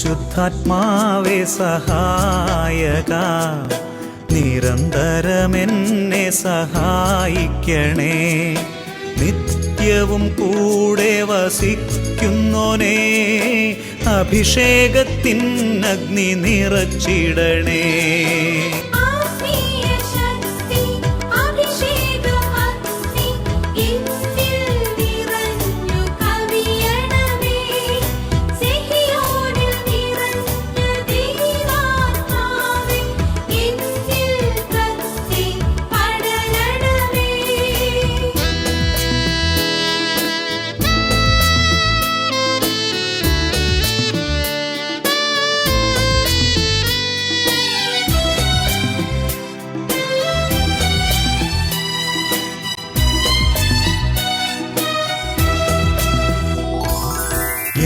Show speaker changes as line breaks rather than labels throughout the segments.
പരിശുദ്ധാത്മാവേ സഹായക, നിരന്തരമെന്നെ സഹായിക്കണേ. നിത്യവും കൂടെ വസിക്കുന്നോനേ, അഭിഷേകത്തിൻ അഗ്നി നിറച്ചിടണേ.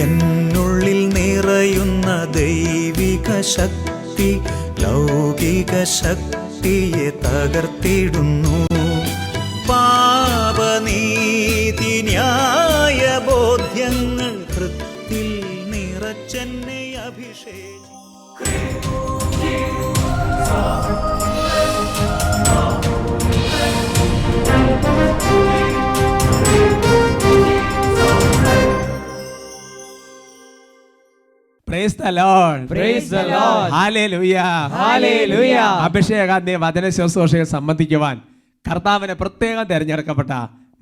എന്നുള്ളിൽ നിറയുന്ന ദൈവിക ശക്തി ലൗകിക ശക്തിയെ തകർത്തിടുന്നു. പാപനീതി ന്യായ ബോധ്യങ്ങൾ ഹൃത്തിൽ നിറച്ചെന്നെ അഭിഷേകം.
Praise the Lord.
Praise the Lord.
Hallelujah.
Hallelujah.
അഭിഷേകാഗ്നി വചന ശുശ്രൂഷയിൽ സംബന്ധിക്കുവാൻ കർത്താവിനെ പ്രത്യേകം തിരഞ്ഞെടുക്കപ്പെട്ട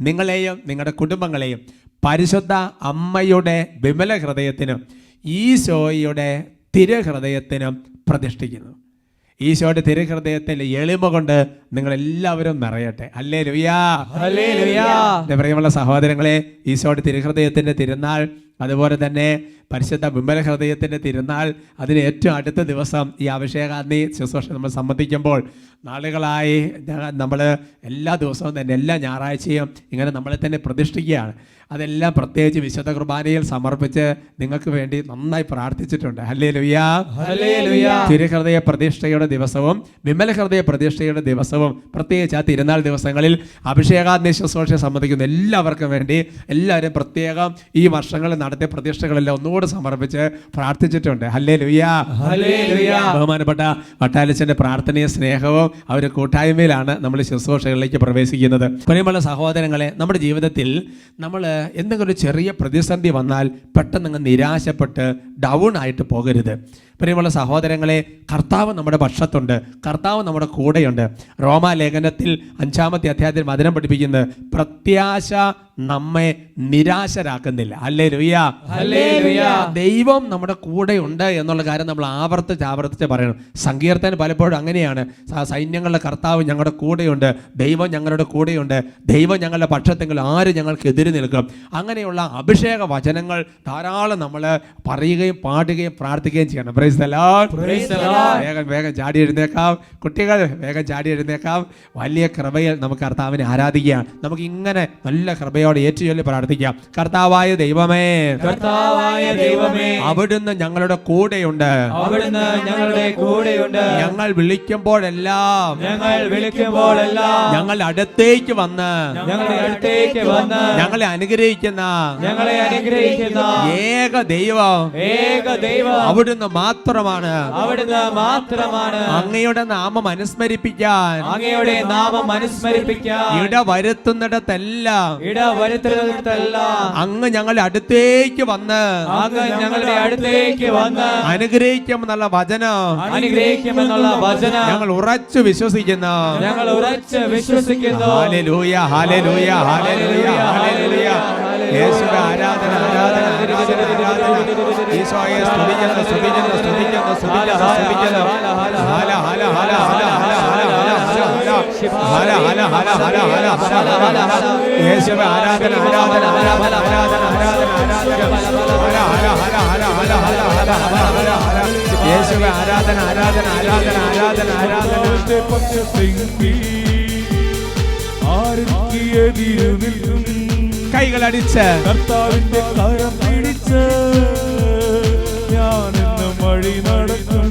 നിങ്ങളെയും നിങ്ങളുടെ കുടുംബങ്ങളെയും പരിശുദ്ധ അമ്മയുടെ വിമല ഹൃദയത്തിനും ഈശോയുടെ തിരുഹൃദയത്തിനും പ്രതിഷ്ഠിക്കുന്നു. ഈശോയുടെ തിരുഹൃദയത്തിൽ എളിമ കൊണ്ട് നിങ്ങളെല്ലാവരും നിറയട്ടെ. ഹല്ലേലൂയാ.
ഹല്ലേലൂയാ.
എൻ്റെ പ്രിയമുള്ള സഹോദരങ്ങളെ, ഈശോയുടെ തിരുഹൃദയത്തിൻ്റെ തിരുനാൾ, അതുപോലെ തന്നെ പരിശുദ്ധ വിമല ഹൃദയത്തിൻ്റെ തിരുനാൾ, അതിന് ഏറ്റവും അടുത്ത ദിവസം ഈ അഭിഷേകാഗ്നി ശുശ്രൂഷ നമ്മൾ സംബന്ധിക്കുമ്പോൾ നാളുകളായി നമ്മൾ എല്ലാ ദിവസവും തന്നെ എല്ലാ ഞായറാഴ്ചയും ഇങ്ങനെ നമ്മളെ തന്നെ പ്രതിഷ്ഠിക്കുകയാണ്. അതെല്ലാം പ്രത്യേകിച്ച് വിശുദ്ധ കുർബാനയിൽ സമർപ്പിച്ച് നിങ്ങൾക്ക് വേണ്ടി നന്നായി പ്രാർത്ഥിച്ചിട്ടുണ്ട്. ഹല്ലേലൂയാ.
ഹല്ലേലൂയാ.
തിരുഹൃദയ പ്രതിഷ്ഠയുടെ ദിവസവും വിമല ഹൃദയ പ്രതിഷ്ഠയുടെ ദിവസവും പ്രത്യേകിച്ച് ആ തിരുനാൾ ദിവസങ്ങളിൽ അഭിഷേകാഗ്നി ശുശ്രൂഷ സംബന്ധിക്കുന്ന എല്ലാവർക്കും വേണ്ടി എല്ലാവരും പ്രത്യേകം ഈ വർഷങ്ങളിൽ നടത്തിയ പ്രതിഷ്ഠകളെല്ലാം ഒന്നുകൂടെ സമർപ്പിച്ച് പ്രാർത്ഥിച്ചിട്ടുണ്ട്. ഹല്ലേലൂയാ.
ഹല്ലേലൂയാ.
ബഹുമാനപ്പെട്ട വട്ടാലച്ചൻ്റെ പ്രാർത്ഥനയും സ്നേഹവും അവർ കൂട്ടായ്മയിലാണ് നമ്മൾ ശുശ്രൂഷകളിലേക്ക് പ്രവേശിക്കുന്നത്. പ്രിയമുള്ള സഹോദരങ്ങളെ, നമ്മുടെ ജീവിതത്തിൽ നമ്മൾ എന്തെങ്കിലും ഒരു ചെറിയ പ്രതിസന്ധി വന്നാൽ പെട്ടെന്ന് നിരാശപ്പെട്ട് ഡൗൺ ആയിട്ട് പോകരുത്. പ്രിയമുള്ള സഹോദരങ്ങളെ, കർത്താവ് നമ്മുടെ പക്ഷത്തുണ്ട്, കർത്താവ് നമ്മുടെ കൂടെയുണ്ട്. റോമാലേഖനത്തിൽ 5-ാമത്തെ അധ്യായത്തിൽ വചനം പഠിപ്പിക്കുന്നത് പ്രത്യാശ നമ്മെ നിരാശരാക്കുന്നില്ല. ഹല്ലേലൂയാ.
ഹല്ലേലൂയാ.
ദൈവം നമ്മുടെ കൂടെയുണ്ട് എന്നുള്ള കാര്യം നമ്മൾ ആവർത്തിച്ച് പറയണം. സങ്കീർത്തനം പലപ്പോഴും അങ്ങനെയാണ്, സൈന്യങ്ങളുടെ കർത്താവ് ഞങ്ങളുടെ കൂടെയുണ്ട്, ദൈവം ഞങ്ങളുടെ കൂടെയുണ്ട്, ദൈവം ഞങ്ങളുടെ പക്ഷത്തെങ്കിൽ ആര് ഞങ്ങൾക്ക് എതിര് നിൽക്കും. അങ്ങനെയുള്ള അഭിഷേക വചനങ്ങൾ ധാരാളം നമ്മൾ പറയുകയും പാടുകയും പ്രാർത്ഥിക്കുകയും ചെയ്യണം. Price the Lord.
Price the Lord.
വേഗം ചാടി എഴുന്നേക്കാം കുട്ടികൾ, വേഗം ചാടി എഴുന്നേക്കാം. വലിയ കൃപയിൽ നമുക്ക് കർത്താവിനെ ആരാധിക്കുകയാണ്. നമുക്ക് ഇങ്ങനെ നല്ല കൃപയോടെ ഏറ്റുചൊല്ലി പ്രാർത്ഥിക്കാം. കർത്താവായ ദൈവമേ,
കർത്താവായ ദൈവമേ,
അവിടുന്ന് ഞങ്ങളുടെ കൂടെയുണ്ട്,
അവിടുന്ന് ഞങ്ങളുടെ കൂടെയുണ്ട്.
ഞങ്ങൾ വിളിക്കുമ്പോഴെല്ലാം ഞങ്ങളുടെ അടുത്തേക്ക് വന്ന് ഞങ്ങളെ അനുഗ്രഹിക്കുന്ന ഏക ദൈവം അവിടുന്ന് മാത്രമാണ്. അങ്ങയുടെ നാമം അനുസ്മരിപ്പിക്കാൻ ഇടവരുത്തുന്നിടത്തെല്ലാം അങ്ങ് ഞങ്ങളുടെ അടുത്തേക്ക് വന്ന് അനുഗ്രഹിക്കുമെന്നുള്ള വചനം ഞങ്ങൾ ഉറച്ചു വിശ്വസിക്കുന്നു. ഹല്ലേലൂയ. ഹല്ലേലൂയ. ഹല്ലേലൂയ. ഹല്ലേലൂയ. യേശുവേ ആരാധന, ആരാധന, ആരാധന, ആരാധന. ഈശോയെ സ്തുതിക്കുന്നു, സ്തുതിക്കുന്നു, സ്തുതിക്കുന്നു, സ്തുതിക്കുന്നു, സ്തുതിക്കുന്നു. ഹല ഹല ഹല ഹല ഹല ഹല ഹല ഹല ഹല ഹല ഹല ഹല ഹല. യേശുവേ ആരാധന, ആരാധന, ആരാധന, ആരാധന, ആരാധന, ആരാധന. ഹല ഹല ഹല ഹല ഹല ഹല ഹല ഹല ഹല. യേശുവേ ആരാധന, ആരാധന, ആരാധന, ആരാധന, ആരാധന. കൈകളടിച്ച്
കർത്താവിന്റെ കരം പിടിച്ച് ഞാനെന്നും വഴി നടക്കും.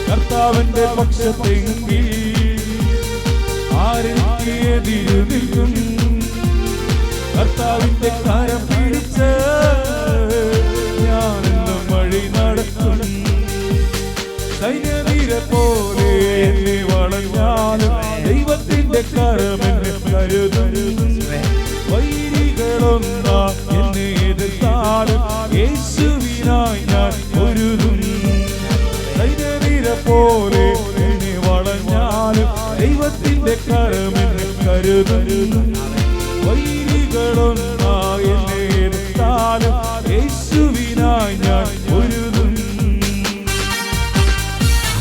കർത്താവിന്റെ പക്ഷത്തെങ്കിൽ ആരെനിക്ക് എതിരു നിൽക്കും. കർത്താവിന്റെ കരം പിടിച്ച് ഞാനെന്നും വഴി വഴി നടക്കും. സൈന്യനിര പോലെ എന്നെ വളഞ്ഞാലും ദൈവത്തിന്റെ കരമെന്നെ കരുതും. വൈരികളൊന്നാ എന്നെ എതിർത്താലും യേശുവിനായി ഞാൻ ഒരുതും. സൈന്യനിര പോലെ എന്നെ വളഞ്ഞാലും ദൈവത്തിന്റെ കരമെന്നെ കരുതും. വൈരികളൊന്നാ എന്നെ എതിർത്താലും യേശുവിനായി ഞാൻ ഒരുതും.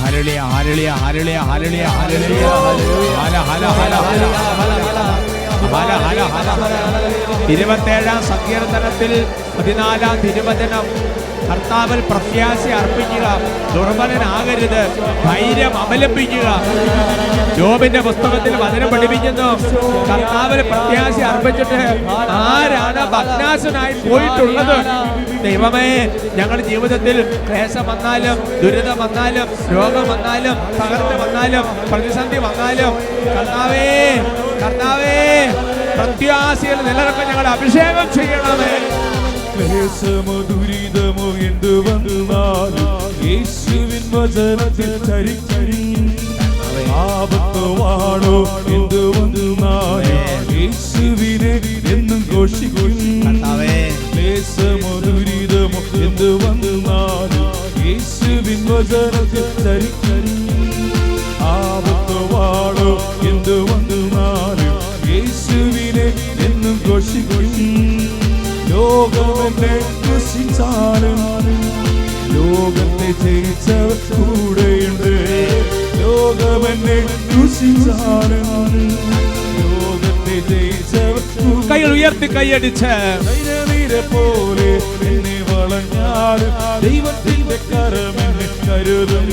ഹല്ലേലൂയ ഹല്ലേലൂയ ഹല്ലേലൂയ ഹല്ലേലൂയ ഹല്ലേലൂയ ഹല ഹല ഹല ഹല ഹല ഹല ഹല 27-ാം സങ്കീർത്തനത്തിൽ 14-ാം തിരുവചനം കർത്താവിൽ പ്രത്യാശ അർപ്പിക്കുക, ദുർബലനാകരുത്, ധൈര്യം അവലംബിക്കുക. ജോബിന്റെ പുസ്തകത്തിൽ വചനം പഠിപ്പിക്കുന്നു, കർത്താവിൽ പ്രത്യാശ അർപ്പിച്ചിട്ട് ആരാണ് ഭഗ്നാശനായി പോയിട്ടുള്ളത്? ദൈവമേ, ഞങ്ങളുടെ ജീവിതത്തിൽ ക്ലേശം വന്നാലും ദുരിതം വന്നാലും രോഗം വന്നാലും തകർച്ച വന്നാലും പ്രതിസന്ധി വന്നാലും കർത്താവേ കർത്താവേ പ്രത്യാശയിൽ നിലനിൽക്കാൻ ഞങ്ങളെ അഭിഷേകം ചെയ്യണമേ.
ക്ലേശമോ ദുരിതമോ എന്തു വന്നാലും യേശുവിൻ വചനത്തിൽ ചരിക്കും. ആപത്തോ വാളോ എന്തു വന്നാലും യേശുവിനെ എന്നും ഘോഷിക്കും. ക്ലേശമോ ദുരിതമോ എന്തു വന്നാലും യേശുവിൻ വചനത്തിൽ ചരിക്കും. ആപത്തോ വാളോ എന്തു വന്നാലും യേശുവിനെ എന്നും ഘോഷിക്കും. ലോകമെന്നെ ക്രൂശിച്ചാലും ലോകത്തെ ജയിച്ചവർ കൂടെയുണ്ട്. ലോകമെന്നെ ക്രൂശിച്ചാലും ലോകത്തെ ജയിച്ചവർ
കൈകൾ ഉയർത്തി കൈയടിച്ച്
സൈന്യനിര പോലെ എന്നെ വളഞ്ഞാലും ദൈവത്തിന്റെ കരമെന്നെ കരുതും.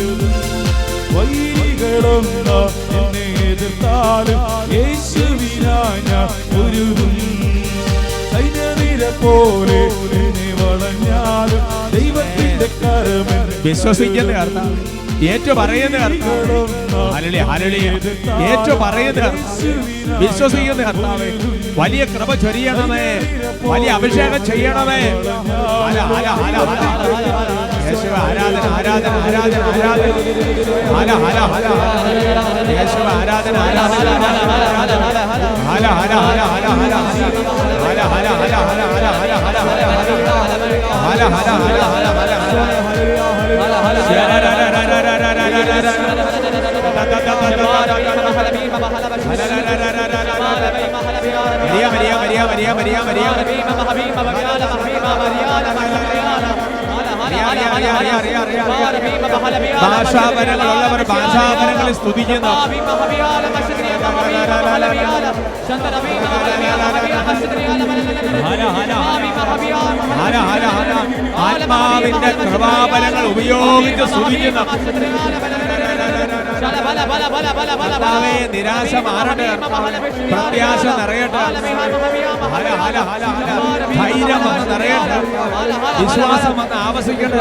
വൈരികളൊന്നാ എന്നെ എതിർത്താലും യേശുവിനായി ഞാൻ ഒരുതും. സൈന്യനിര പോലെ എന്നെ വളഞ്ഞാലും ദൈവത്തിന്റെ കരമെന്നെ
വിശ്വസിക്കുന്ന കർത്താവ്, ഏറ്റു പറയുന്ന കർത്താവ്, ഹല്ലേലൂയ ഹല്ലേലൂയ, ഏറ്റു പറയുന്ന കർത്താവ്, വിശ്വസിക്കുന്ന കർത്താവേ, വലിയ കൃപ ചൊരിയണമേ, വലിയ അഭിഷേകം ചെയ്യണമേ. ഹല ഹല ഹല ഹല യേശുവേ, ആരാധന ആരാധന ആരാധന ആരാധന. ഹല ഹല ഹല യേശുവേ, ആരാധന ആരാധന ഹല ഹല ഹല ഹല ഹല ഹല ഹല ഹല ഹല ഹല ഹല ഹല ഹല ഹല ഹല ഹല ഭാഷാപരങ്ങളുള്ളവർ ഭാഷാപരങ്ങളിൽ സ്തുതിക്കുന്നു. ആത്മാവിന്റെ കൃപാബലങ്ങൾ ഉപയോഗിച്ച് സ്തുതിക്കുന്നു. നിരാശ മാറട്ടെ, പ്രത്യാശ നിറയട്ടെ, ധൈര്യം വന്ന് നിറയട്ടെ, വിശ്വാസം വന്ന് ആവസിക്കട്ടെ.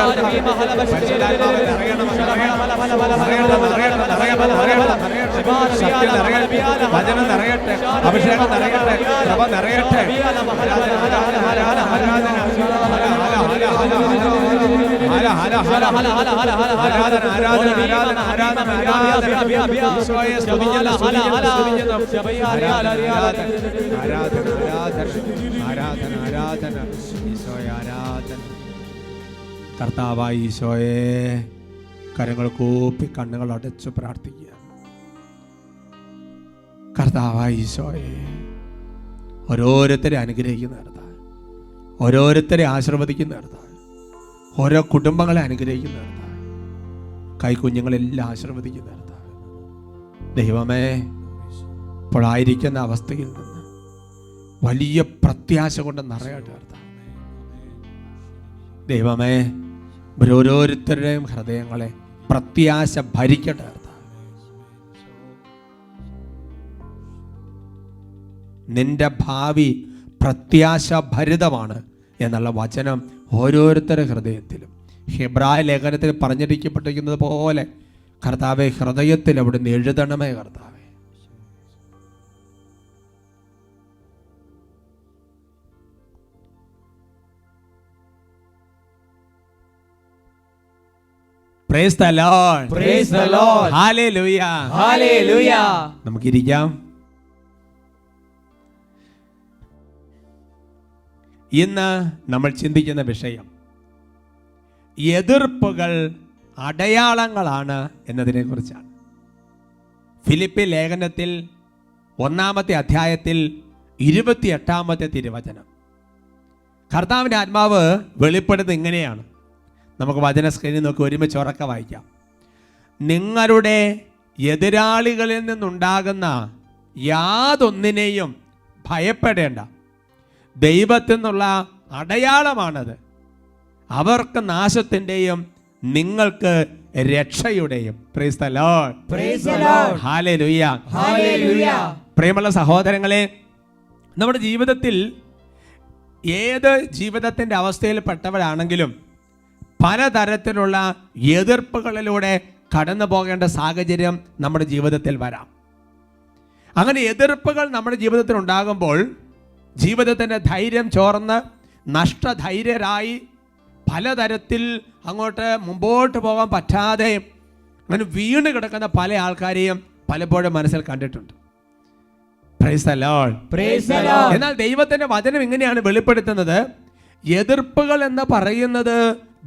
വചനം നിറയട്ടെ, അഭിഷേകം നിറയട്ടെ, കൃപ നിറയട്ടെ. കർത്താവായ ഈശോയെ, കരങ്ങൾ കൂപ്പി കണ്ണുകൾ അടച്ചു പ്രാർത്ഥിക്കുക. കർത്താവായ ഈശോയെ, ഓരോരുത്തരെ അനുഗ്രഹിക്കുന്ന കർത്താവ്, ഓരോരുത്തരെ ആശീർവദിക്കുന്ന കർത്താവ്, ഓരോ കുടുംബങ്ങളെ അനുഗ്രഹിക്കുന്ന കർത്താവ്, കൈക്കുഞ്ഞുങ്ങളെല്ലാം ആശീർവദിക്കുന്ന കർത്താവ്. ദൈവമേ, ഇപ്പോഴായിരിക്കുന്ന അവസ്ഥയിൽ നിന്ന് വലിയ പ്രത്യാശ കൊണ്ട് നിറയട്ടെ കർത്താവ്. ദൈവമേ, ഓരോരുത്തരുടെയും ഹൃദയങ്ങളെ പ്രത്യാശ ഭരിക്കട്ടെ കർത്താവ്. നിന്റെ ഭാവി പ്രത്യാശ ഭരിതമാണ് എന്നുള്ള വചനം ഓരോരുത്തരുടെ ഹൃദയത്തിലും ഹെബ്രായ ലേഖനത്തിൽ പറഞ്ഞിരിക്കപ്പെട്ടിരിക്കുന്നത് പോലെ കർത്താവെ, ഹൃദയത്തിൽ അവിടുന്ന് എഴുതണമേ കർത്താവെ. Price the Lord.
Praise the Lord.
ഹല്ലേലൂയ.
Hallelujah.
നമുക്കിരിക്കാം. ഇന്ന് നമ്മൾ ചിന്തിക്കുന്ന വിഷയം എതിർപ്പുകൾ അടയാളങ്ങളാണ് എന്നതിനെ കുറിച്ചാണ്. ഫിലിപ്പി ലേഖനത്തിൽ 1-ാമത്തെ അധ്യായത്തിൽ 28-ാമത്തെ തിരുവചനം. കർത്താവിൻ്റെ ആത്മാവ് വെളിപ്പെടുന്നത് ഇങ്ങനെയാണ്. നമുക്ക് വചന സ്ക്രീനിൽ നോക്കി ഒരുമിച്ച് ഉറക്കെ വായിക്കാം. നിങ്ങളുടെ എതിരാളികളിൽ നിന്നുണ്ടാകുന്ന യാതൊന്നിനെയും ഭയപ്പെടേണ്ട. ദൈവത്തിൽ നിന്നുള്ള അടയാളമാണത്. അവർക്ക് നാശത്തിൻ്റെയും നിങ്ങൾക്ക് രക്ഷയുടെയും. Praise the Lord.
Praise the Lord.
ഹല്ലേലൂയ.
Hallelujah.
പ്രിയമുള്ള സഹോദരങ്ങളെ, നമ്മുടെ ജീവിതത്തിൽ ഏത് ജീവിതത്തിൻ്റെ അവസ്ഥയിൽപ്പെട്ടവരാണെങ്കിലും പലതരത്തിലുള്ള എതിർപ്പുകളിലൂടെ കടന്നു പോകേണ്ട സാഹചര്യം നമ്മുടെ ജീവിതത്തിൽ വരാം. അങ്ങനെ എതിർപ്പുകൾ നമ്മുടെ ജീവിതത്തിൽ ഉണ്ടാകുമ്പോൾ ജീവിതത്തിൻ്റെ ധൈര്യം ചോർന്ന് നഷ്ടധൈര്യരായി പലതരത്തിൽ അങ്ങോട്ട് മുമ്പോട്ട് പോകാൻ പറ്റാതെ അങ്ങനെ വീണ് കിടക്കുന്ന പല ആൾക്കാരെയും പലപ്പോഴും മനസ്സിൽ കണ്ടിട്ടുണ്ട്. Price the Lord.
Praise the Lord.
എന്നാൽ ദൈവത്തിന്റെ വചനം ഇങ്ങനെയാണ് വെളിപ്പെടുത്തുന്നത്, എതിർപ്പുകൾ എന്ന് പറയുന്നത്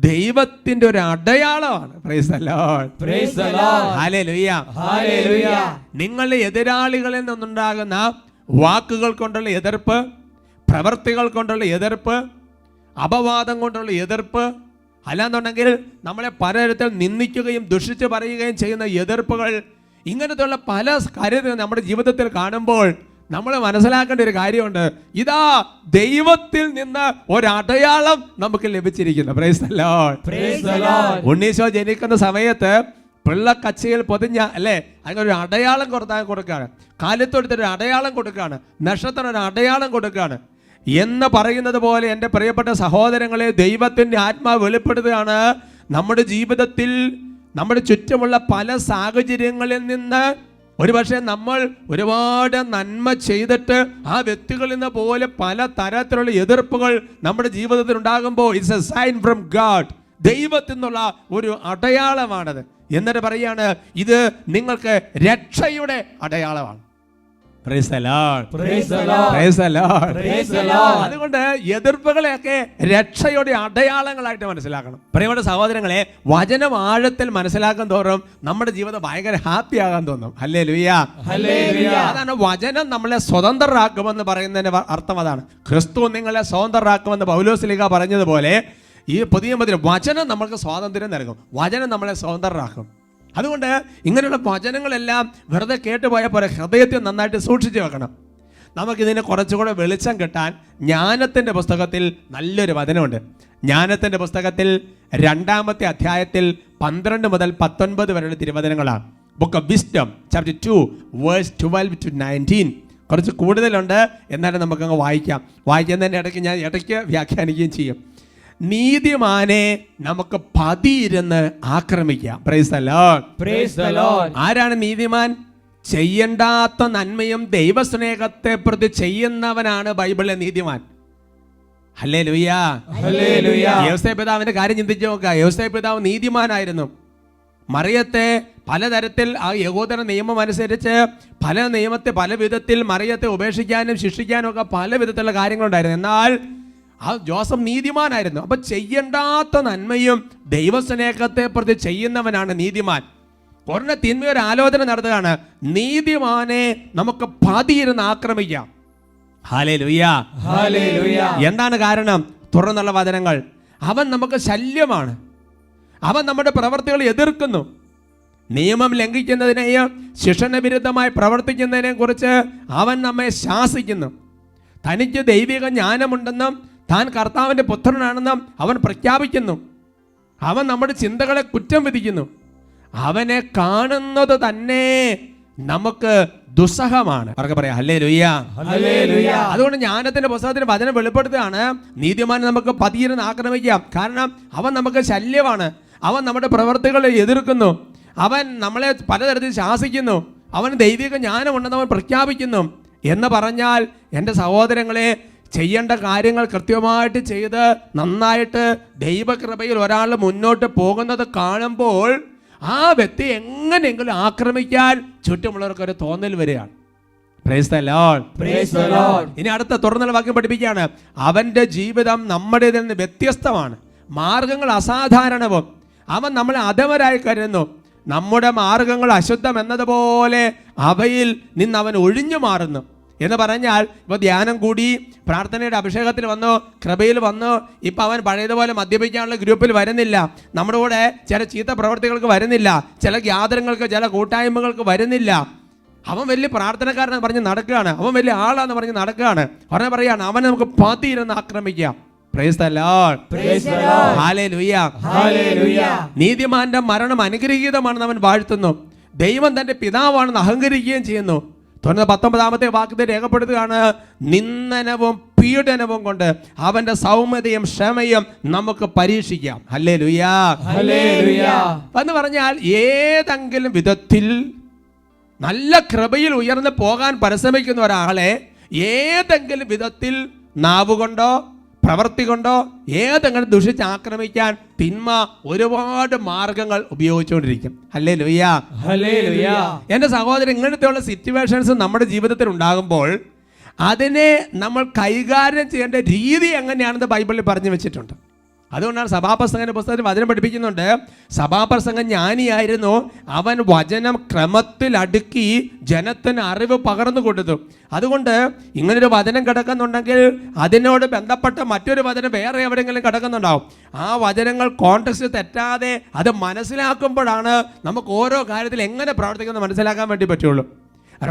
ദൈവത്തിന്റെ ഒരു അടയാളമാണ്. Price the Lord.
Praise the Lord.
ഹല്ലേലൂയ.
Hallelujah.
നിങ്ങളുടെ എതിരാളികളിൽ നിന്നുണ്ടാകുന്ന വാക്കുകൾ കൊണ്ടുള്ള എതിർപ്പ്, പ്രവർത്തികൾ കൊണ്ടുള്ള എതിർപ്പ്, അപവാദം കൊണ്ടുള്ള എതിർപ്പ്, അല്ലാന്നുണ്ടെങ്കിൽ നമ്മളെ പലതരത്തിൽ നിന്ദിക്കുകയും ദുഷിച്ച് പറയുകയും ചെയ്യുന്ന എതിർപ്പുകൾ, ഇങ്ങനത്തെയുള്ള പല കാര്യങ്ങൾ നമ്മുടെ ജീവിതത്തിൽ കാണുമ്പോൾ നമ്മൾ മനസ്സിലാക്കേണ്ട ഒരു കാര്യമുണ്ട്. ഇതാ ദൈവത്തിൽ നിന്ന് ഒരടയാളം നമുക്ക് ലഭിച്ചിരിക്കുന്നു. Price the Lord.
Praise the Lord.
ഉണ്ണീശോ ജനിക്കുന്ന സമയത്ത് പിള്ളക്കച്ചയിൽ പൊതിഞ്ഞ അല്ലേ, അങ്ങനെ ഒരു അടയാളം കൊടുക്കുകയാണ്. കാലത്തൊടുത്തൊരു അടയാളം കൊടുക്കുകയാണ്. നക്ഷത്രത്തിനൊരു അടയാളം കൊടുക്കുകയാണ്. എന്ന് പറയുന്നത് പോലെ എൻ്റെ പ്രിയപ്പെട്ട സഹോദരങ്ങളെ, ദൈവത്തിൻ്റെ ആത്മാവ് വെളിപ്പെടുത്തുകയാണ്. നമ്മുടെ ജീവിതത്തിൽ നമ്മുടെ ചുറ്റുമുള്ള പല സാഹചര്യങ്ങളിൽ നിന്ന് ഒരുപക്ഷെ നമ്മൾ ഒരുപാട് നന്മ ചെയ്തിട്ട് ആ വ്യക്തികളിൽ നിന്ന് പോലെ പല തരത്തിലുള്ള എതിർപ്പുകൾ നമ്മുടെ ജീവിതത്തിൽ ഉണ്ടാകുമ്പോൾ it's a sign from God. ദൈവത്തിൽ നിന്നുള്ള ഒരു അടയാളമാണത്. എന്നിട്ട് പറയാണ്, ഇത് നിങ്ങൾക്ക് രക്ഷയുടെ അടയാളമാണ്. Price the Lord.
Praise the Lord.
Price the Lord.
Praise the Lord.
അതുകൊണ്ട് എതിർപ്പുകളെയൊക്കെ രക്ഷയുടെ അടയാളങ്ങളായിട്ട് മനസ്സിലാക്കണം. പ്രിയപ്പെട്ട സഹോദരങ്ങളെ, വചനം ആഴത്തിൽ മനസ്സിലാക്കാൻ തോറും നമ്മുടെ ജീവിതം ഭയങ്കര ഹാപ്പി ആകാൻ തോന്നും. ഹല്ലേലൂയ.
Hallelujah.
അതാണ് വചനം നമ്മളെ സ്വതന്ത്രരാക്കുമെന്ന് പറയുന്നതിന്റെ അർത്ഥം. അതാണ് ക്രിസ്തു നിങ്ങളെ സ്വതന്ത്രരാക്കുമെന്ന് പൗലോസ്ലീഹ പറഞ്ഞതുപോലെ ഈ പുതിയ നിയമത്തിൽ വചനം നമ്മൾക്ക് സ്വാതന്ത്ര്യം നൽകും. വചനം നമ്മളെ സ്വതന്ത്രരാക്കും. അതുകൊണ്ട് ഇങ്ങനെയുള്ള വചനങ്ങളെല്ലാം വെറുതെ കേട്ടുപോയ പോലെ ഹൃദയത്തിൽ നന്നായിട്ട് സൂക്ഷിച്ചു വെക്കണം. നമുക്കിതിനെ കുറച്ചുകൂടെ വെളിച്ചം കിട്ടാൻ ജ്ഞാനത്തിൻ്റെ പുസ്തകത്തിൽ നല്ലൊരു വചനമുണ്ട്. ജ്ഞാനത്തിൻ്റെ പുസ്തകത്തിൽ 2-ാമത്തെ അധ്യായത്തിൽ 12 മുതൽ 19 വരെയുള്ള തിരുവചനങ്ങളാണ്. Book of wisdom chapter 2 verse 12 to 19. കുറച്ച് കൂടുതലുണ്ട്, എന്നാലും നമുക്കങ്ങ് വായിക്കാം. വായിക്കുന്നതിൻ്റെ ഇടയ്ക്ക് ഞാൻ വ്യാഖ്യാനിക്കുകയും ചെയ്യും. നീതിമാനെ നമുക്ക് പതിയിരുന്ന് ആക്രമിക്കാം. Praise the Lord.
Praise the Lord.
ആരാണ് നീതിമാൻ? ചെയ്യണ്ടാത്ത നന്മയും ദൈവസ്നേഹത്തെ പ്രതി ചെയ്യുന്നവനാണ് ബൈബിളിലെ നീതിമാൻ. ഹല്ലേലൂയ.
Hallelujah.
യോസേപ്പ് പിതാവിന്റെ കാര്യം ചിന്തിച്ചു നോക്കുക. യോസേപ്പ് പിതാവ് നീതിമാനായിരുന്നു. മറിയത്തെ പലതരത്തിൽ ആ യഹൂദന നിയമം അനുസരിച്ച് പല വിധത്തിൽ മറിയത്തെ ഉപേക്ഷിക്കാനും ശിക്ഷിക്കാനും ഒക്കെ പല വിധത്തിലുള്ള കാര്യങ്ങളുണ്ടായിരുന്നു. എന്നാൽ ആ ജോസഫ് നീതിമാനായിരുന്നു. അപ്പൊ ചെയ്യണ്ടാത്ത നന്മയും ദൈവസ്നേഹത്തെ പ്രതി ചെയ്യുന്നവനാണ് നീതിമാൻ. കുറഞ്ഞ തിന്മയൊരു ആലോചന നടത്തുകയാണ്. നീതിമാനെ നമുക്ക് പതിയിരുന്ന് ആക്രമിക്കാം. ഹല്ലേലൂയ.
Hallelujah.
എന്താണ് കാരണം? തുറന്നുള്ള വചനങ്ങൾ. അവൻ നമുക്ക് ശല്യമാണ്. അവൻ നമ്മുടെ പ്രവർത്തികൾ എതിർക്കുന്നു. നിയമം ലംഘിക്കുന്നതിനെയും ശിക്ഷണ വിരുദ്ധമായി പ്രവർത്തിക്കുന്നതിനെയും കുറിച്ച് അവൻ നമ്മെ ശാസിക്കുന്നു. തനിക്ക് ദൈവിക ജ്ഞാനമുണ്ടെന്നും താൻ കർത്താവിൻ്റെ പുത്രനാണെന്നും അവൻ പ്രഖ്യാപിക്കുന്നു. അവൻ നമ്മുടെ ചിന്തകളെ കുറ്റം വിധിക്കുന്നു. അവനെ കാണുന്നത് തന്നെ നമുക്ക് ദുസ്സഹമാണ്. അവർക്ക് പറയാം ഹല്ലേലൂയ.
Hallelujah.
അതുകൊണ്ട് ജ്ഞാനത്തിന്റെ പുസ്തകത്തിന് വചനം വെളിപ്പെടുത്തുകയാണ്, നീതിമാനെ നമുക്ക് പതിയിരുന്ന് ആക്രമിക്കാം. കാരണം അവൻ നമുക്ക് ശല്യമാണ്. അവൻ നമ്മുടെ പ്രവർത്തികളെ എതിർക്കുന്നു. അവൻ നമ്മളെ പലതരത്തിൽ ശാസിക്കുന്നു. അവൻ ദൈവിക ജ്ഞാനമുണ്ടെന്ന് അവൻ പ്രഖ്യാപിക്കുന്നു. എന്ന് പറഞ്ഞാൽ എൻ്റെ സഹോദരങ്ങളെ, ചെയ്യേണ്ട കാര്യങ്ങൾ കൃത്യമായിട്ട് ചെയ്ത് നന്നായിട്ട് ദൈവകൃപയിൽ ഒരാൾ മുന്നോട്ട് പോകുന്നത് കാണുമ്പോൾ ആ വ്യക്തി എങ്ങനെയെങ്കിലും ആക്രമിക്കാൻ ചുറ്റുമുള്ളവർക്കൊരു തോന്നൽ വരികയാണ്. Praise the Lord.
Praise the Lord.
ഇനി അടുത്ത തുടർന്നുള്ള വാക്യം പഠിപ്പിക്കുകയാണ്. അവൻ്റെ ജീവിതം നമ്മുടേതിൽ നിന്ന് വ്യത്യസ്തമാണ്, മാർഗങ്ങൾ അസാധാരണവും. അവൻ നമ്മളെ അധമരായി കരുതുന്നു. നമ്മുടെ മാർഗങ്ങൾ അശുദ്ധം എന്നതുപോലെ അവയിൽ നിന്ന് അവൻ ഒഴിഞ്ഞു മാറുന്നു എന്ന് പറഞ്ഞാൽ, ഇപ്പോൾ ധ്യാനം കൂടി, പ്രാർത്ഥനയുടെ അഭിഷേകത്തിൽ വന്നു, കൃപയിൽ വന്നു, ഇപ്പം അവൻ പഴയതുപോലെ മദ്യപിക്കാനുള്ള ഗ്രൂപ്പിൽ വരുന്നില്ല, നമ്മുടെ കൂടെ ചില ചീത്ത പ്രവർത്തികൾക്ക് വരുന്നില്ല, ചില ഗ്യാതരങ്ങൾക്ക് ചില കൂട്ടായ്മകൾക്ക് വരുന്നില്ല. അവൻ വലിയ പ്രാർത്ഥനക്കാരനെന്ന് പറഞ്ഞ് നടക്കുകയാണ്, അവൻ വലിയ ആളാന്ന് പറഞ്ഞ് നടക്കുകയാണ്. ഉടനെ പറയാണ് അവനെ നമുക്ക് പതിയിരുന്ന് ആക്രമിക്കാം. Praise the Lord.
Praise the Lord.
Hallelujah.
Hallelujah.
നീതിമാന്റെ മരണം അനുഗ്രഹീതമാണെന്ന് അവൻ വാഴ്ത്തുന്നു. ദൈവം തന്റെ പിതാവാണെന്ന് അഹങ്കരിക്കുകയും ചെയ്യുന്നു. തുടർന്ന് 19-ാമത്തെ വാക്യത്തിൽ രേഖപ്പെടുത്തുകയാണ്, നിന്ദനവും പീഡനവും കൊണ്ട് അവന്റെ സൗമ്യതയും ക്ഷമയും നമുക്ക് പരീക്ഷിക്കാം. ഹല്ലേലൂയാ.
ഹല്ലേലൂയ.
എന്ന് പറഞ്ഞാൽ ഏതെങ്കിലും വിധത്തിൽ നല്ല കൃപയിൽ ഉയർന്നു പോകാൻ പരിശ്രമിക്കുന്ന ഒരാളെ ഏതെങ്കിലും വിധത്തിൽ നാവുകൊണ്ടോ പ്രവൃത്തി കൊണ്ടോ ഏതെങ്കിലും ദുഷിച്ച് ആക്രമിക്കാൻ തിന്മ ഒരുപാട് മാർഗങ്ങൾ ഉപയോഗിച്ചുകൊണ്ടിരിക്കും. ഹല്ലേലൂയ.
ഹല്ലേലൂയ.
എൻ്റെ സഹോദരൻ, ഇങ്ങനത്തെയുള്ള സിറ്റുവേഷൻസ് നമ്മുടെ ജീവിതത്തിൽ ഉണ്ടാകുമ്പോൾ അതിനെ നമ്മൾ കൈകാര്യം ചെയ്യേണ്ട രീതി എങ്ങനെയാണെന്ന് ബൈബിളിൽ പറഞ്ഞു വെച്ചിട്ടുണ്ട്. അതുകൊണ്ടാണ് സഭാപ്രസംഗന്റെ പുസ്തകത്തിൽ വചനം പഠിപ്പിക്കുന്നുണ്ട്. സഭാപ്രസംഗം ജ്ഞാനിയായിരുന്നു, അവൻ വചനം ക്രമത്തിൽ അടുക്കി ജനത്തിന് അറിവ് പകർന്നു കൊടുത്തു. അതുകൊണ്ട് ഇങ്ങനൊരു വചനം കിടക്കുന്നുണ്ടെങ്കിൽ അതിനോട് ബന്ധപ്പെട്ട മറ്റൊരു വചനം വേറെ എവിടെയെങ്കിലും കിടക്കുന്നുണ്ടാവും. ആ വചനങ്ങൾ കോണ്ടെക്സ്റ്റ് തെറ്റാതെ അത് മനസ്സിലാക്കുമ്പോഴാണ് നമുക്ക് ഓരോ കാര്യത്തിൽ എങ്ങനെ പ്രവർത്തിക്കുന്നത് മനസ്സിലാക്കാൻ വേണ്ടി പറ്റുള്ളൂ.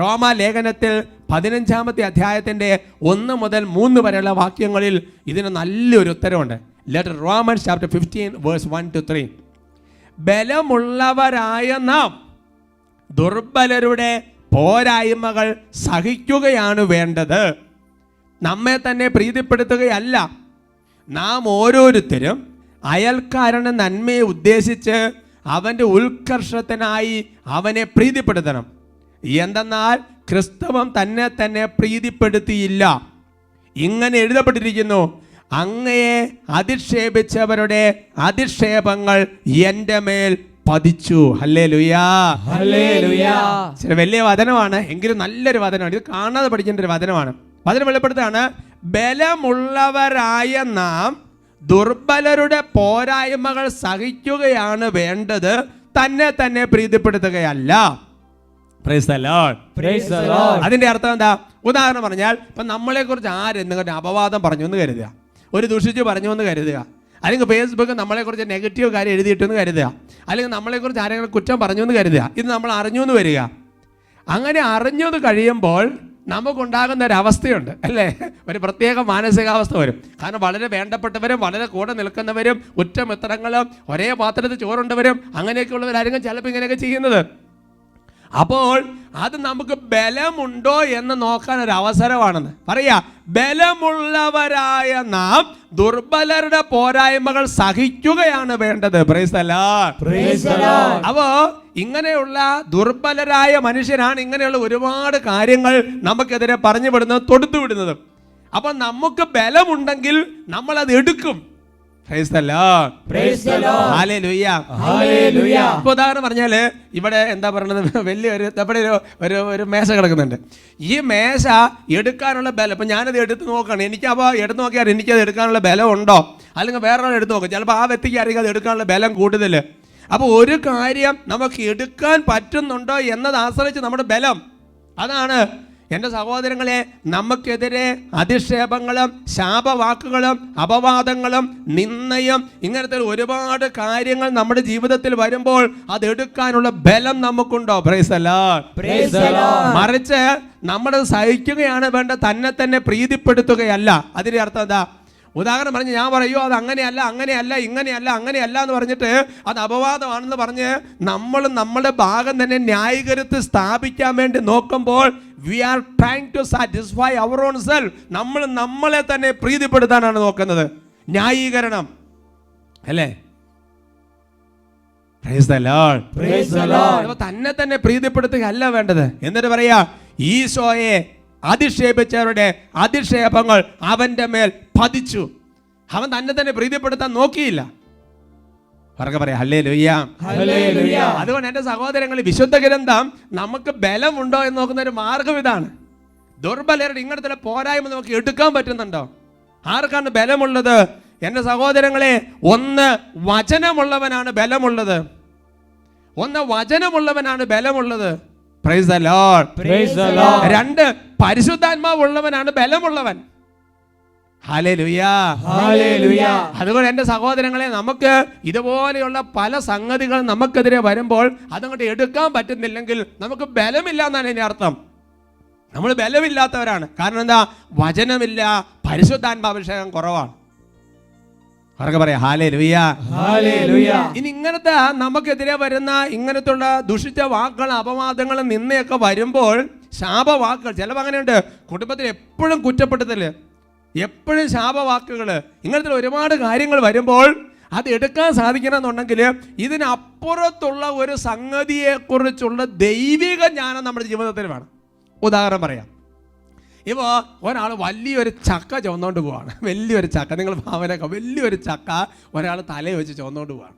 റോമ ലേഖനത്തിൽ 15-ാമത്തെ അധ്യായത്തിൻ്റെ 1 മുതൽ 3 വരെയുള്ള വാക്യങ്ങളിൽ ഇതിന് നല്ലൊരു ഉത്തരവുണ്ട്. Letter Romans chapter 15 verse 1 to 3. ബലമുള്ളവരായ നാം ദുർബലരുടെ പോരായ്മകൾ സഹിക്കുകയാണ് വേണ്ടത്, നമ്മെ തന്നെ പ്രീതിപ്പെടുത്തുകയല്ല. നാം ഓരോരുത്തരും അയൽക്കാരന് നന്മയെ ഉദ്ദേശിച്ച് അവൻ്റെ ഉത്കർഷത്തിനായി അവനെ പ്രീതിപ്പെടുത്തണം. എന്തെന്നാൽ ക്രിസ്തുവും തന്നെ തന്നെ പ്രീതിപ്പെടുത്തിയില്ല. ഇങ്ങനെ എഴുതപ്പെട്ടിരിക്കുന്നു, അങ്ങയെ അധിക്ഷേപിച്ചവരുടെ അധിക്ഷേപങ്ങൾ എൻ്റെ മേൽ പതിച്ചു. ഹല്ലേലൂയാ.
ഹല്ലേലൂയ.
ചില വലിയ വചനമാണ്, എങ്കിലും നല്ലൊരു വചനമാണ്. ഇത് കാണാതെ പഠിക്കേണ്ട ഒരു വചനമാണ്. വചനം വെളിപ്പെടുത്താണ്, ബലമുള്ളവരായ നാം ദുർബലരുടെ പോരായ്മകൾ സഹിക്കുകയാണ് വേണ്ടത്, തന്നെ തന്നെ പ്രീതിപ്പെടുത്തുകയല്ല. Praise the Lord.
Praise the Lord.
അതിന്റെ അർത്ഥം എന്താ? ഉദാഹരണം പറഞ്ഞാൽ, ഇപ്പം നമ്മളെക്കുറിച്ച് ആരെന്തെങ്കിലും അപവാദം പറഞ്ഞു എന്ന് കരുതുക, ഒരു ദുഷിച്ച് പറഞ്ഞു എന്ന് കരുതുക, അല്ലെങ്കിൽ ഫേസ്ബുക്ക് നമ്മളെക്കുറിച്ച് നെഗറ്റീവ് കാര്യം എഴുതിയിട്ടെന്ന് കരുതുക, അല്ലെങ്കിൽ നമ്മളെക്കുറിച്ച് ആരെങ്കിലും കുറ്റം പറഞ്ഞു എന്ന് കരുതുക. ഇത് നമ്മൾ അറിഞ്ഞു എന്ന് വരിക. അങ്ങനെ അറിഞ്ഞത് കഴിയുമ്പോൾ നമുക്കുണ്ടാകുന്ന ഒരവസ്ഥയുണ്ട് അല്ലേ, ഒരു പ്രത്യേക മാനസികാവസ്ഥ വരും. കാരണം വളരെ വേണ്ടപ്പെട്ടവരും വളരെ കൂടെ നിൽക്കുന്നവരും ഉറ്റമിത്രങ്ങളും ഒരേ പാത്രത്തിൽ ചോറുണ്ടവരും അങ്ങനെയൊക്കെയുള്ളവരായിരിക്കും ചിലപ്പോൾ ഇങ്ങനെയൊക്കെ ചെയ്യുന്നത്. അപ്പോൾ അത് നമുക്ക് ബലമുണ്ടോ എന്ന് നോക്കാൻ ഒരു അവസരമാണെന്ന് പറയാ. ബലമുള്ളവരായ നാം ദുർബലരുടെ പോരായ്മകൾ സഹിക്കുകയാണ് വേണ്ടത്. Price the Lord.
Praise the Lord.
അപ്പോ ഇങ്ങനെയുള്ള ദുർബലരായ മനുഷ്യരാണ് ഇങ്ങനെയുള്ള ഒരുപാട് കാര്യങ്ങൾ നമുക്കെതിരെ പറഞ്ഞു വിടുന്നത്, തൊടുത്തു വിടുന്നത്. അപ്പൊ നമുക്ക് ബലമുണ്ടെങ്കിൽ നമ്മൾ അത് എടുക്കും. Praise the Lord.
Praise the Lord.
Hallelujah.
Hallelujah.
ഇപ്പോൾ ഉദാഹരണം പറഞ്ഞാൽ ഇവിടെ എന്താ പറയുന്നത്, വലിയൊരു നമ്മുടെ ഒരു മേശ കിടക്കുന്നുണ്ട്. ഈ മേശ എടുക്കാനുള്ള ബലം, ഇപ്പം ഞാനത് എടുത്ത് നോക്കുകയാണ്, എനിക്കപ്പോൾ എടുത്ത് നോക്കിയാൽ എനിക്കത് എടുക്കാനുള്ള ബലം ഉണ്ടോ, അല്ലെങ്കിൽ വേറൊരാൾ എടുത്ത് നോക്കും, ചിലപ്പോൾ ആ വ്യക്തിക്ക് ആയിരിക്കും അത് എടുക്കാനുള്ള ബലം കൂടുതൽ. അപ്പോൾ ഒരു കാര്യം നമുക്ക് എടുക്കാൻ പറ്റുന്നുണ്ടോ എന്നത് ആശ്രയിച്ച് നമ്മുടെ ബലം. അതാണ് എൻ്റെ സഹോദരങ്ങളെ, നമുക്കെതിരെ അധിക്ഷേപങ്ങളും ശാപവാക്കുകളും അപവാദങ്ങളും നിന്ദയും ഇങ്ങനത്തെ ഒരുപാട് കാര്യങ്ങൾ നമ്മുടെ ജീവിതത്തിൽ വരുമ്പോൾ അത് എടുക്കാനുള്ള ബലം നമുക്കുണ്ടോ? Praise the Lord.
Praise the Lord.
മറിച്ച് നമ്മൾ സഹിക്കുകയാണ് വേണ്ട, തന്നെ തന്നെ പ്രീതിപ്പെടുത്തുകയല്ല. അതിൻ്റെ അർത്ഥം എന്താ? ഉദാഹരണം പറഞ്ഞ് ഞാൻ പറയൂ അത് അങ്ങനെയല്ല അങ്ങനെയല്ല ഇങ്ങനെയല്ല അങ്ങനെയല്ല എന്ന് പറഞ്ഞിട്ട് അത് അപവാദമാണെന്ന് പറഞ്ഞ് നമ്മൾ നമ്മുടെ ഭാഗം തന്നെ ന്യായീകരിച്ച് സ്ഥാപിക്കാൻ വേണ്ടി നോക്കുമ്പോൾ we are trying to satisfy our own self. നമ്മൾ നമ്മളെ തന്നെ പ്രീതിപ്പെടുത്താനാണ് നോക്കുന്നത്. ന്യായീകരണം അല്ലേ? Praise the Lord.
Praise the Lord.
തന്നെ തന്നെ പ്രീതിപ്പെടുത്തുകയല്ല വേണ്ടത്. എന്നിട്ട് പറയാ, ഈശോയെ അധിക്ഷേപിച്ചവരുടെ അധിക്ഷേപങ്ങൾ അവന്റെ മേൽ പതിച്ചു. അവൻ തന്നെ പ്രീതിപ്പെടുത്താൻ നോക്കിയില്ല. പറയാം ഹല്ലേലൂയ. അതുകൊണ്ട് എൻ്റെ സഹോദരങ്ങൾ, വിശുദ്ധ ഗ്രന്ഥം നമുക്ക് ബലമുണ്ടോ എന്ന് നോക്കുന്ന ഒരു മാർഗം ഇതാണ്. ദുർബലരുടെ ഇങ്ങനത്തെ പോരായ്മ നമുക്ക് എടുക്കാൻ പറ്റുന്നുണ്ടോ? ആർക്കാണ് ബലമുള്ളത്? എൻ്റെ സഹോദരങ്ങളെ, ഒന്ന് വചനമുള്ളവനാണ് ബലമുള്ളത്. Praise the Lord. രണ്ട്, പരിശുദ്ധാത്മാവുള്ളവനാണ് ബലമുള്ളവൻ. ഹല്ലേലൂയ. അതുകൊണ്ട് എൻ്റെ സഹോദരങ്ങളെ, നമുക്ക് ഇതുപോലെയുള്ള പല സംഗതികൾ നമുക്കെതിരെ വരുമ്പോൾ അതങ്ങോട്ട് എടുക്കാൻ പറ്റുന്നില്ലെങ്കിൽ നമുക്ക് ബലമില്ല എന്നാണ് ഇതിന്റെ അർത്ഥം. നമ്മൾ ബലമില്ലാത്തവരാണ്. കാരണം എന്താ? വചനമില്ല, പരിശുദ്ധാത്മാഭിഷേകം കുറവാണ്. അവർക്ക് പറയാം ഹല്ലേലൂയ. ഇനി ഇങ്ങനത്തെ നമുക്കെതിരെ വരുന്ന ഇങ്ങനത്തുള്ള ദുഷിച്ച വാക്കുകൾ, അപവാദങ്ങൾ, നിന്നയൊക്കെ വരുമ്പോൾ, ശാപവാക്കുകൾ, ചിലപ്പോൾ അങ്ങനെയുണ്ട്, കുടുംബത്തിൽ എപ്പോഴും കുറ്റപ്പെടുത്തല്, എപ്പോഴും ശാപവാക്കുകൾ, ഇങ്ങനത്തെ ഒരുപാട് കാര്യങ്ങൾ വരുമ്പോൾ അത് എടുക്കാൻ സാധിക്കണമെന്നുണ്ടെങ്കിൽ ഇതിനപ്പുറത്തുള്ള ഒരു സംഗതിയെക്കുറിച്ചുള്ള ദൈവിക ജ്ഞാനം നമ്മുടെ ജീവിതത്തിൽ വേണം. ഉദാഹരണം പറയാം. ഇപ്പോൾ ഒരാൾ വലിയൊരു ചക്ക ചുമന്നുകൊണ്ട് പോവാണ്. വലിയൊരു ചക്ക, നിങ്ങൾ ഭാവനയൊക്കെ, വലിയൊരു ചക്ക ഒരാൾ തലയിൽ വെച്ച് ചുമന്നുകൊണ്ട് പോവാണ്.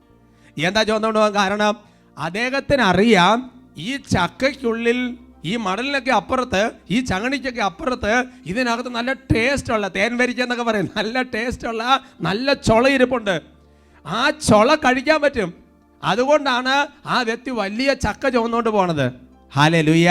എന്താ ചുമന്നുകൊണ്ട് പോകാൻ കാരണം? അദ്ദേഹത്തിന് അറിയാം ഈ ചക്കയ്ക്കുള്ളിൽ, ഈ മടലിനൊക്കെ അപ്പുറത്ത്, ഈ ചങ്ങണിക്കൊക്കെ അപ്പുറത്ത് ഇതിനകത്ത് നല്ല ടേസ്റ്റുള്ള, തേൻ വരിക്കെന്നൊക്കെ പറയും, നല്ല ടേസ്റ്റുള്ള നല്ല ചുള ഇരിപ്പുണ്ട്. ആ ചുള കഴിക്കാൻ പറ്റും. അതുകൊണ്ടാണ് ആ വ്യക്തി വലിയ ചക്ക ചുമന്നുകൊണ്ട് പോണത്. ഹല്ലേലൂയ.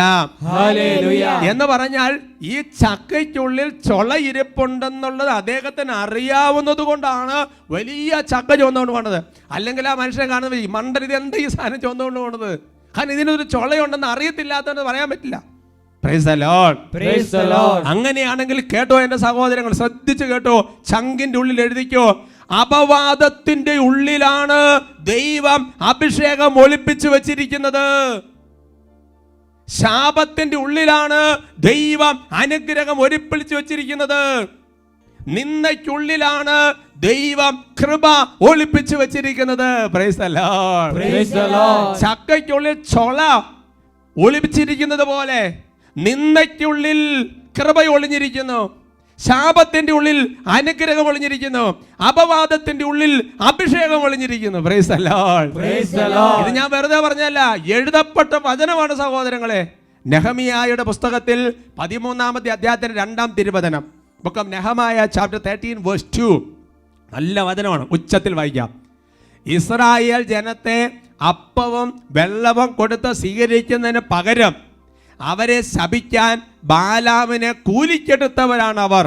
എന്ന് പറഞ്ഞാൽ ഈ ചക്കയ്ക്കുള്ളിൽ ചുള ഇരിപ്പുണ്ടെന്നുള്ളത് അദ്ദേഹത്തിന് അറിയാവുന്നത് കൊണ്ടാണ് വലിയ ചക്ക ചുമന്നുകൊണ്ട് പോണത്. അല്ലെങ്കിൽ ആ മനുഷ്യനെ കാണുന്നത് ഈ മണ്ടൻ, ഇത് എന്താ ഈ സാധനം ചുമന്നുകൊണ്ട് പോണത്? കാരണം ഇതിനൊരു ചുളയുണ്ടെന്ന് അറിയത്തില്ലാത്തവന് പറയാൻ പറ്റില്ല. Price the Lord. അങ്ങനെയാണെങ്കിൽ കേട്ടോ എൻ്റെ സഹോദരങ്ങൾ, ശ്രദ്ധിച്ചു കേട്ടോ, ചങ്കിന്റെ ഉള്ളിൽ എഴുതിക്കോ, അപവാദത്തിന്റെ ഉള്ളിലാണ് ദൈവം അഭിഷേകം ഒളിപ്പിച്ചു വെച്ചിരിക്കുന്നത്. ശാപത്തിന്റെ ഉള്ളിലാണ് ദൈവം അനുഗ്രഹം ഒളിപ്പിച്ചു വെച്ചിരിക്കുന്നത്. നിന്ദയ്ക്കുള്ളിലാണ് ദൈവം കൃപ ഒളിപ്പിച്ചു വെച്ചിരിക്കുന്നത്. Praise the Lord. ചക്കയ്ക്കുള്ളിൽ ചൊള ഒളിപ്പിച്ചിരിക്കുന്നത് പോലെ നിന്ദയ്ക്കുള്ളിൽ കൃപ ഒളിഞ്ഞിരിക്കുന്നു. ശാപത്തിന്റെ ഉള്ളിൽ അനുഗ്രഹം ഒളിഞ്ഞിരിക്കുന്നു. അപവാദത്തിന്റെ ഉള്ളിൽ അഭിഷേകം ഒളിഞ്ഞിരിക്കുന്നു. Price the Lord. ഇത് ഞാൻ വെറുതെ പറഞ്ഞല്ല, എഴുതപ്പെട്ട വചനമാണ് സഹോദരങ്ങളെ. നെഹമിയായുടെ പുസ്തകത്തിൽ 13-ാമത്തെ അധ്യായത്തിന്റെ 2-ാം തിരുവചനം, book of Nehemiah chapter 13 verse 2, നല്ല വചനമാണ്, ഉച്ചത്തിൽ വായിക്കാം. ഇസ്രായേൽ ജനത്തെ അപ്പവും വെള്ളവും കൊടുത്ത് സ്വീകരിക്കുന്നതിന് പകരം അവരെ ശപിക്കാൻ ബാലാമിനെ കൂലിക്കെടുത്തവരാണ് അവർ.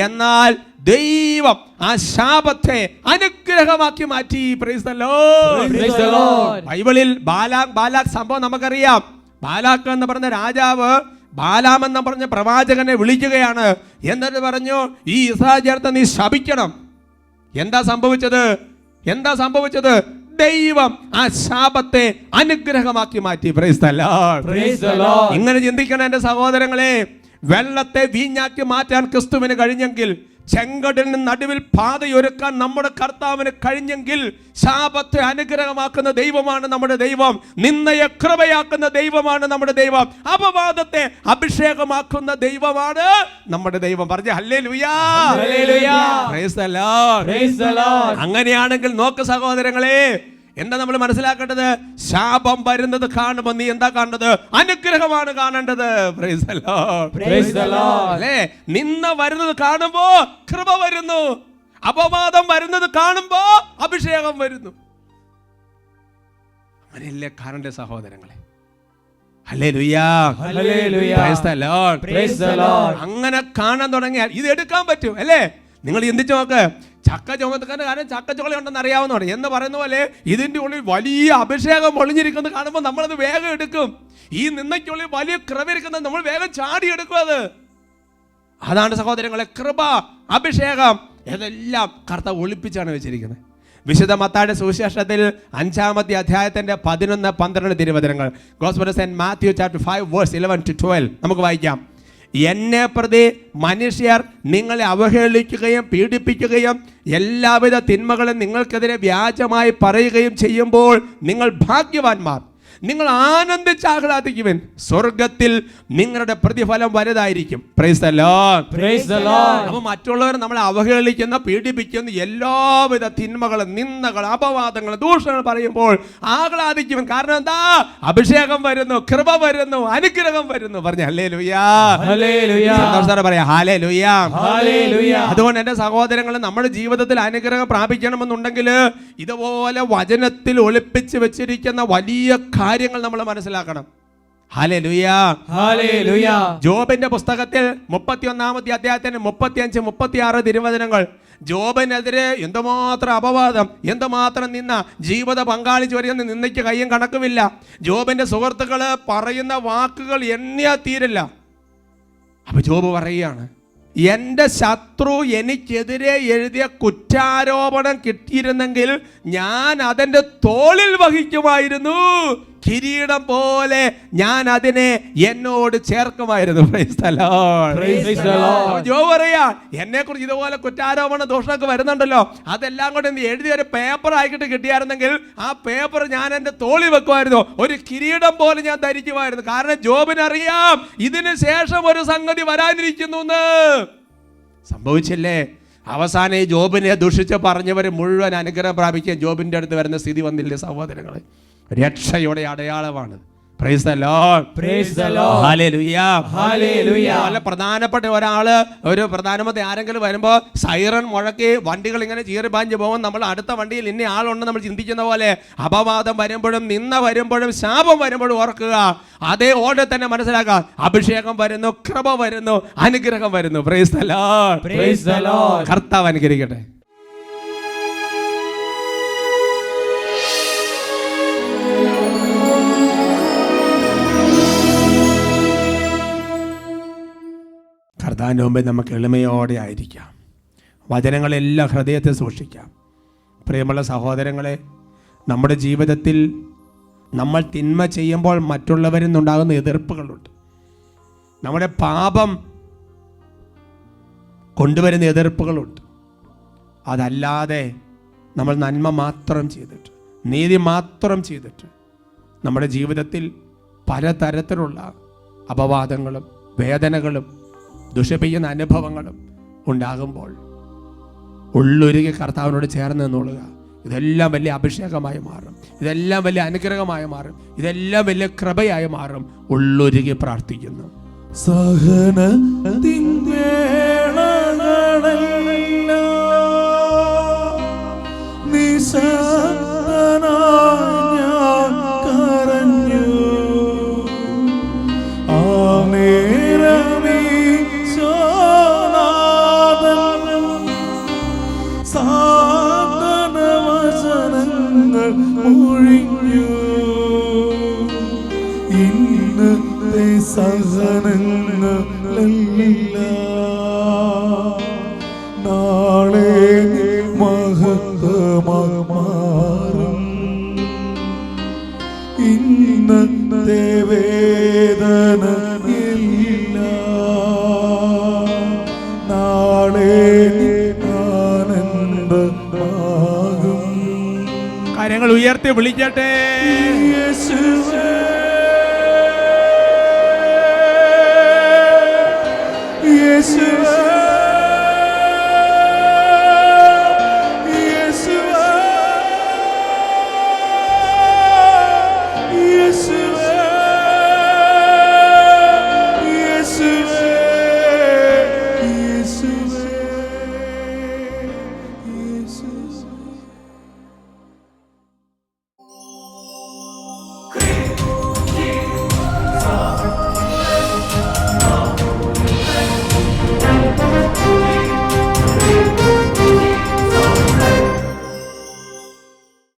എന്നാൽ ദൈവം ആ ശാപത്തെ അനുഗ്രഹമാക്കി മാറ്റി. Price the Lord. ബൈബിളിൽ ബാലാക് സംഭവം നമുക്കറിയാം. ബാലാക്ക് എന്ന് പറഞ്ഞ രാജാവ് ബാലാം എന്ന് പറഞ്ഞ പ്രവാചകനെ വിളിക്കുകയാണ്. എന്നിട്ട് പറഞ്ഞു, ഈ ഇസ്രായേൽ ജനത്തെ നീ ശപിക്കണം. എന്താ സംഭവിച്ചത്? ദൈവം ആ ശാപത്തെ അനുഗ്രഹമാക്കി മാറ്റി. Price the Lord. ഇങ്ങനെ ചിന്തിക്കണം എൻ്റെ സഹോദരങ്ങളെ. വെള്ളത്തെ വീഞ്ഞാക്കി മാറ്റാൻ ക്രിസ്തുവിന് കഴിഞ്ഞെങ്കിൽ, ചെങ്കടലിന് നടുവിൽ പാതയൊരുക്കാൻ നമ്മുടെ കർത്താവിന് കഴിഞ്ഞെങ്കിൽ, ശാപത്തെ അനുഗ്രഹമാക്കുന്ന ദൈവമാണ് നമ്മുടെ ദൈവം. നിന്ദയെ കൃപയാക്കുന്ന ദൈവമാണ് നമ്മുടെ ദൈവം. അപവാദത്തെ അഭിഷേകമാക്കുന്ന ദൈവമാണ് നമ്മുടെ ദൈവം. പറഞ്ഞ ഹല്ലേലൂയ. Price the Lord. അങ്ങനെയാണെങ്കിൽ നോക്ക് സഹോദരങ്ങളെ, എന്താ നമ്മൾ മനസ്സിലാക്കേണ്ടത്? ശാപം വരുന്നത് കാണുമ്പോൾ നീ എന്താ കാണേണ്ടത്? അനുഗ്രഹമാണ് കാണേണ്ടത്. Price the Lord. അല്ലേ? നിന്ന വരുന്നത് കാണുമ്പോ കൃപ വരുന്നു. അപവാദം വരുന്നത് കാണുമ്പോ അഭിഷേകം വരുന്നു. അങ്ങനെയല്ലേ കാണേണ്ട സഹോദരങ്ങളെ? ഹല്ലേലൂയ. Price the Lord. അങ്ങനെ കാണാൻ തുടങ്ങിയാൽ ഇത് എടുക്കാൻ പറ്റും. അല്ലേ? നിങ്ങൾ ചിന്തിച്ചു നോക്ക്. ചക്ക ചുമത്തുകാരൻ കാരണം ചക്ക ചോള ഉണ്ടെന്ന് അറിയാവുന്നതാണ് എന്ന് പറയുന്ന പോലെ ഇതിൻ്റെ ഉള്ളിൽ വലിയ അഭിഷേകം ഒളിഞ്ഞിരിക്കുന്നത് കാണുമ്പോൾ നമ്മളത് വേഗം എടുക്കും. ഈ നിന്നയ്ക്കുള്ളിൽ വലിയ കൃപ ഇരിക്കുന്നത് നമ്മൾ വേഗം ചാടിയെടുക്കും. അതാണ് സഹോദരങ്ങളെ കൃപ, അഭിഷേകം, ഇതെല്ലാം കർത്താവ് ഒളിപ്പിച്ചാണ് വെച്ചിരിക്കുന്നത്. വിശുദ്ധ മത്തായിയുടെ സുവിശേഷത്തിൽ 5-ാമത്തെ അധ്യായത്തിന്റെ 11-12 തിരുവചനങ്ങൾ, gospel of Saint Matthew chapter 5 verse 11 to 12 നമുക്ക് വായിക്കാം. എന്നെ പ്രതി മനുഷ്യർ നിങ്ങളെ അവഹേളിക്കുകയും പീഡിപ്പിക്കുകയും എല്ലാവിധ തിന്മകളും നിങ്ങൾക്കെതിരെ വ്യാജമായി പറയുകയും ചെയ്യുമ്പോൾ നിങ്ങൾ ഭാഗ്യവാന്മാർ. നിങ്ങൾ ആനന്ദിച്ച് ആഹ്ലാദിക്കുവിൻ, സ്വർഗത്തിൽ നിങ്ങളുടെ പ്രതിഫലം വലുതായിരിക്കും. Price the Lord.
Price the Lord.
അപ്പോൾ മറ്റുള്ളവർ നമ്മളെ അവഹേളിക്കുന്ന, പീഡിപ്പിക്കുന്ന എല്ലാവിധ തിന്മകളും, നിന്ദകളും, അപവാദങ്ങളും, ദൂഷണങ്ങൾ പറയുമ്പോൾ ആഹ്ലാദിക്കുവിൻ. കാരണം എന്താ? അഭിഷേകം വരുന്നു, കൃപ വരുന്നു, അനുഗ്രഹം വരുന്നു. പറഞ്ഞ ഹല്ലേലൂയ.
ഹല്ലേലൂയ.
സന്തോഷത്തോടെ പറയാ ഹല്ലേലൂയ.
ഹല്ലേലൂയ.
അതുകൊണ്ട് എൻ്റെ സഹോദരങ്ങൾ, നമ്മുടെ ജീവിതത്തിൽ അനുഗ്രഹം പ്രാപിക്കണമെന്നുണ്ടെങ്കിൽ ഇതുപോലെ വചനത്തിൽ ഒളിപ്പിച്ച് വെച്ചിരിക്കുന്ന വലിയ കാര്യങ്ങൾ നമ്മൾ മനസ്സിലാക്കണം. ഹല്ലേലൂയ.
ഹല്ലേലൂയ.
ജോബിന്റെ പുസ്തകത്തിൽ 31-ാമത്തെ അധ്യായത്തിന് 35, 36 തിരുവചനങ്ങൾ ജോബിനെതിരെ എന്തുമാത്രം അപവാദം, എന്തുമാത്രം നിന്ന, ജീവിത പങ്കാളി ചൊരിയുന്ന നിന്നയ്ക്ക് കയ്യും കണക്കുമില്ല. ജോബിന്റെ സുഹൃത്തുക്കള് പറയുന്ന വാക്കുകൾ എണ്ണിയാ തീരില്ല. അപ്പൊ ജോബ് പറയുകയാണ്, എൻ്റെ ശത്രു എനിക്കെതിരെ എഴുതിയ കുറ്റാരോപണം കിട്ടിയിരുന്നെങ്കിൽ ഞാൻ അതിൻ്റെ തോളിൽ വഹിക്കുമായിരുന്നു, കിരീടം പോലെ ഞാൻ അതിനെ എന്നോട് ചേർക്കുമായിരുന്നു. ജോബ് പറയാ, എന്നെ കുറിച്ച് ഇതുപോലെ കുറ്റാരോപണം, ദോഷമൊക്കെ വരുന്നുണ്ടല്ലോ, അതെല്ലാം കൂടെ എഴുതി ഒരു പേപ്പർ ആയിക്കിട്ട് കിട്ടിയായിരുന്നെങ്കിൽ ആ പേപ്പർ ഞാൻ എൻ്റെ തോളിൽ വെക്കുമായിരുന്നു, ഒരു കിരീടം പോലെ ഞാൻ ധരിക്കുമായിരുന്നു. കാരണം ജോബിനറിയാം ഇതിന് ശേഷം ഒരു സംഗതി വരാനിരിക്കുന്നു. സംഭവിച്ചില്ലേ? അവസാനം ഈ ജോബിനെ ദുഷിച്ച് പറഞ്ഞവർ മുഴുവൻ അനുഗ്രഹം പ്രാപിക്കാൻ ജോബിന്റെ അടുത്ത് വരുന്ന സ്ഥിതി വന്നില്ലേ സഹോദരങ്ങളെ? രക്ഷയുടെ അടയാളമാണ്. Price the Lord.
Price the Lord.
Hallelujah.
Hallelujah.
വളരെ പ്രധാനപ്പെട്ട ഒരാള്, ഒരു പ്രധാനമന്ത്രി ആരെങ്കിലും വരുമ്പോൾ സൈറൺ മുഴക്കി വണ്ടികൾ ഇങ്ങനെ ചീറി പാഞ്ഞു പോകും. നമ്മൾ അടുത്ത വണ്ടിയിൽ ഇന്ന ആളുണ്ട് നമ്മൾ ചിന്തിക്കുന്ന പോലെ അപവാദം വരുമ്പോഴും, നിന്ന വരുമ്പോഴും, ശാപം വരുമ്പോഴും ഓർക്കുക, അതേ ഓടെ തന്നെ മനസ്സിലാക്കുക, അഭിഷേകം വരുന്നു, കൃപ വരുന്നു, അനുഗ്രഹം വരുന്നു. Price the Lord.
Price the Lord.
കർത്താവ് അനുഗ്രഹിക്കട്ടെ. കർത്താവിൻ്റെ മുമ്പിൽ നമുക്ക് എളിമയോടെ ആയിരിക്കാം. വചനങ്ങളെല്ലാം ഹൃദയത്തെ സൂക്ഷിക്കാം. പ്രിയമുള്ള സഹോദരങ്ങളെ, നമ്മുടെ ജീവിതത്തിൽ നമ്മൾ തിന്മ ചെയ്യുമ്പോൾ മറ്റുള്ളവരിൽ നിന്നുണ്ടാകുന്ന എതിർപ്പുകളുണ്ട്. നമ്മുടെ പാപം കൊണ്ടുവരുന്ന എതിർപ്പുകളുണ്ട്. അതല്ലാതെ നമ്മൾ നന്മ മാത്രം ചെയ്തിട്ട്, നീതി മാത്രം ചെയ്തിട്ട് നമ്മുടെ ജീവിതത്തിൽ പലതരത്തിലുള്ള അപവാദങ്ങളും വേദനകളും ദുഷിപ്പിക്കുന്ന അനുഭവങ്ങളും ഉണ്ടാകുമ്പോൾ ഉള്ളൊരുകി കർത്താവിനോട് ചേർന്ന് നിന്നോളുക. ഇതെല്ലാം വലിയ അഭിഷേകമായി മാറും, ഇതെല്ലാം വലിയ അനുഗ്രഹമായി മാറും, ഇതെല്ലാം വലിയ കൃപയായി മാറും. ഉള്ളൊരുകി പ്രാർത്ഥിക്കുന്നു.
നാളെ മഹത്വമാറും, ഇന്നത്തെ വേദന ഇല്ല, നാളെ ആനന്ദമാകും.
കാര്യങ്ങൾ ഉയർത്തി വിളിക്കട്ടെ.
യേശുവേ